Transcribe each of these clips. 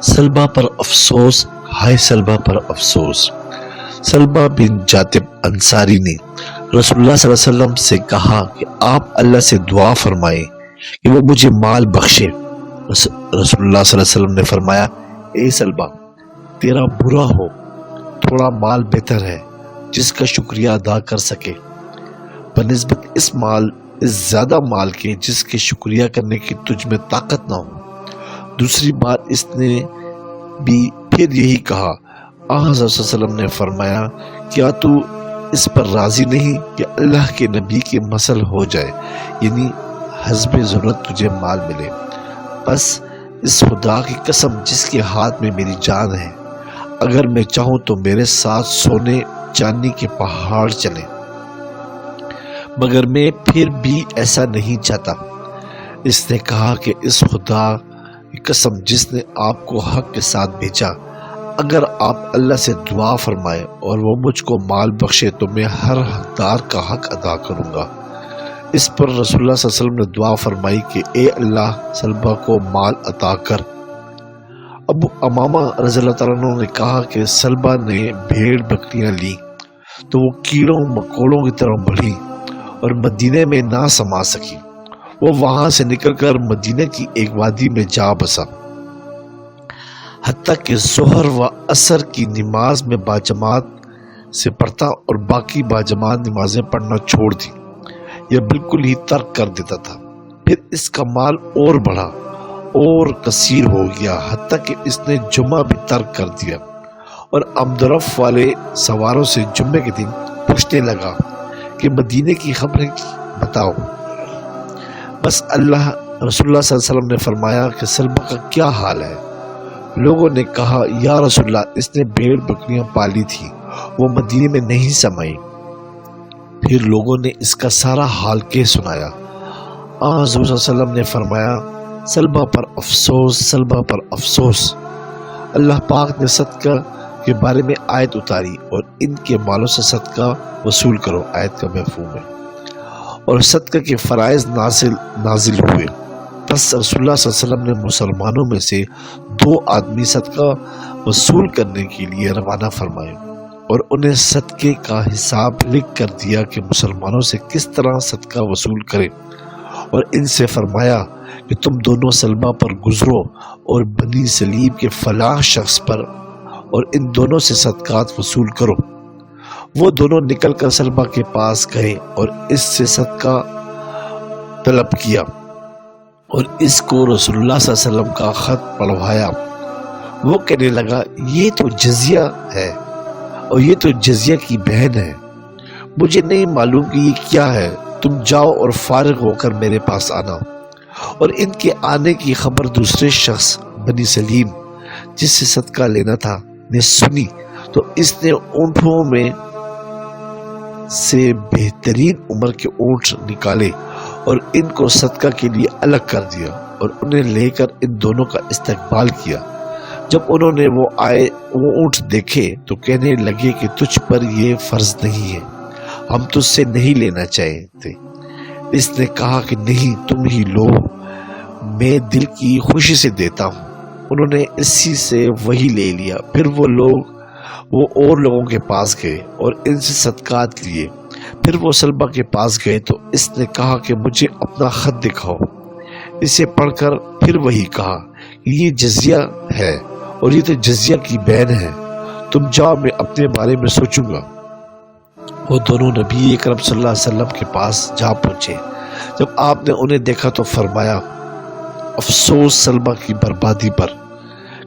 سلبہ پر افسوس، ہائے سلبہ پر افسوس۔ سلبہ بن جاتب انصاری نے رسول اللہ صلی اللہ علیہ وسلم سے کہا کہ آپ اللہ سے دعا فرمائیں کہ وہ مجھے مال بخشے۔ رسول اللہ صلی اللہ علیہ وسلم نے فرمایا، اے سلبہ، تیرا برا ہو، تھوڑا مال بہتر ہے جس کا شکریہ ادا کر سکے بنسبت اس زیادہ مال کے جس کے شکریہ کرنے کی تجھ میں طاقت نہ ہو۔ دوسری بار اس نے بھی پھر یہی کہا۔ حضرت صلی اللہ علیہ وسلم نے فرمایا، کیا تو اس پر راضی نہیں کہ اللہ کے نبی کے مثل ہو جائے، یعنی حسب ضرورت تجھے مال ملے؟ بس اس خدا کی قسم جس کے ہاتھ میں میری جان ہے، اگر میں چاہوں تو میرے ساتھ سونے چاندی کے پہاڑ چلیں، مگر میں پھر بھی ایسا نہیں چاہتا۔ اس نے کہا کہ اس خدا کی قسم جس نے آپ کو حق کے ساتھ بھیجا، اگر آپ اللہ سے دعا فرمائے اور وہ مجھ کو مال بخشے تو میں ہر حقدار کا حق ادا کروں گا۔ اس پر رسول اللہ صلی اللہ علیہ وسلم نے دعا فرمائی کہ اے اللہ، سلبہ کو مال عطا کر۔ ابو امامہ رضی اللہ تعالیٰ عنہ نے کہا کہ سلبہ نے بھیڑ بکریاں لیں تو وہ کیڑوں مکوڑوں کی طرح بڑھی اور مدینے میں نہ سما سکی۔ وہ وہاں سے نکل کر مدینے کی ایک وادی میں جا بسا، حتیٰ کہ ظہر و عصر کی نماز میں باجماعت سے پڑھتا اور باقی باجماعت نمازیں پڑھنا چھوڑ دی یا بالکل ہی ترک کر دیتا تھا۔ پھر اس کا مال اور بڑھا اور کثیر ہو گیا، حتیٰ کہ اس نے جمعہ بھی ترک کر دیا اور آمدرفت والے سواروں سے جمعے کے دن پوچھنے لگا کہ مدینے کی خبریں بتاؤ۔ بس رسول اللہ صلی اللہ علیہ وسلم نے فرمایا کہ سلبہ کا کیا حال ہے؟ لوگوں نے کہا، یا رسول اللہ، اس نے بھیڑ بکریاں پالی تھی، وہ مدینے میں نہیں سمائی۔ پھر لوگوں نے اس کا سارا حال کہہ سنایا۔ حضور صلی اللہ علیہ وسلم نے فرمایا، سلبہ پر افسوس، سلبہ پر افسوس۔ اللہ پاک نے صدقہ کے بارے میں آیت اتاری اور ان کے مالوں سے صدقہ وصول کرو، آیت کا مفہوم ہے، اور صدقہ کے فرائض نازل ہوئے۔ بس رسول اللہ صلی اللہ علیہ وسلم نے مسلمانوں میں سے 2 آدمی صدقہ وصول کرنے کے لیے روانہ فرمائے اور انہیں صدقے کا حساب لکھ کر دیا کہ مسلمانوں سے کس طرح صدقہ وصول کریں، اور ان سے فرمایا کہ تم دونوں سلبہ پر گزرو اور بنی سلیم کے فلاں شخص پر اور ان دونوں سے صدقات وصول کرو۔ وہ دونوں نکل کر سلبہ کے پاس گئے اور اس سے صدقہ طلب کیا اور اس کو رسول اللہ صلی اللہ علیہ وسلم کا خط پڑھوایا۔ وہ کہنے لگا، یہ تو جزیہ ہے اور یہ تو جزیہ کی بہن ہے، مجھے نہیں معلوم کہ یہ کیا ہے، تم جاؤ اور فارغ ہو کر میرے پاس آنا۔ اور ان کے آنے کی خبر دوسرے شخص بنی سلیم جس سے صدقہ لینا تھا نے سنی تو اس نے اونٹوں میں سے بہترین عمر کے اونٹ نکالے اور ان کو صدقہ کے لیے الگ کر دیا اور انہیں لے کر ان دونوں کا استقبال کیا۔ جب انہوں نے وہ اونٹ دیکھے تو کہنے لگے کہ تجھ پر یہ فرض نہیں ہے، ہم تجھ سے نہیں لینا چاہتے۔ اس نے کہا کہ نہیں، تم ہی لو، میں دل کی خوشی سے دیتا ہوں۔ انہوں نے اسی سے وہی لے لیا۔ پھر وہ اور لوگوں کے پاس گئے اور ان سے صدقات لیے۔ پھر وہ سلبہ کے پاس گئے تو اس نے کہا کہ مجھے اپنا خط دکھاؤ۔ اسے پڑھ کر پھر وہی کہا کہ یہ جزیہ ہے اور یہ تو جزیہ کی بہن ہے، تم جاؤ، میں اپنے بارے میں سوچوں گا۔ وہ دونوں نبی اکرم صلی اللہ علیہ وسلم کے پاس جا پہنچے۔ جب آپ نے انہیں دیکھا تو فرمایا، افسوس سلمہ کی بربادی پر۔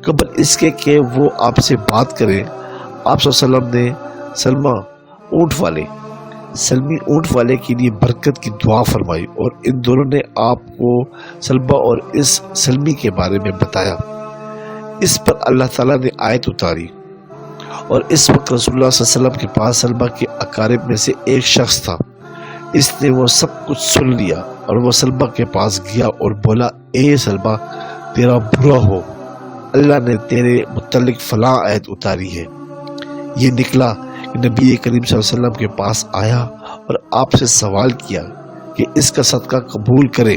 قبل اس کے کہ وہ آپ سے بات کریں، آپ صلی اللہ علیہ وسلم نے سلمی اونٹ والے کے لیے برکت کی دعا فرمائی اور ان دونوں نے آپ کو سلبہ اور اس سلمی کے بارے میں بتایا۔ اس پر اللہ تعالیٰ نے آیت اتاری اور اس وقت رسول اللہ صلی اللہ علیہ وسلم کے پاس سلبہ کے اقارب میں سے ایک شخص تھا۔ اس نے وہ سب کچھ سن لیا اور وہ سلبہ کے پاس گیا اور بولا، اے سلبہ، تیرا برا ہو، اللہ نے تیرے متعلق فلاں آیت اتاری ہے۔ یہ نکلا کہ نبی کریم صلی اللہ علیہ وسلم کے پاس آیا اور آپ سے سوال کیا کہ اس کا صدقہ قبول کرے۔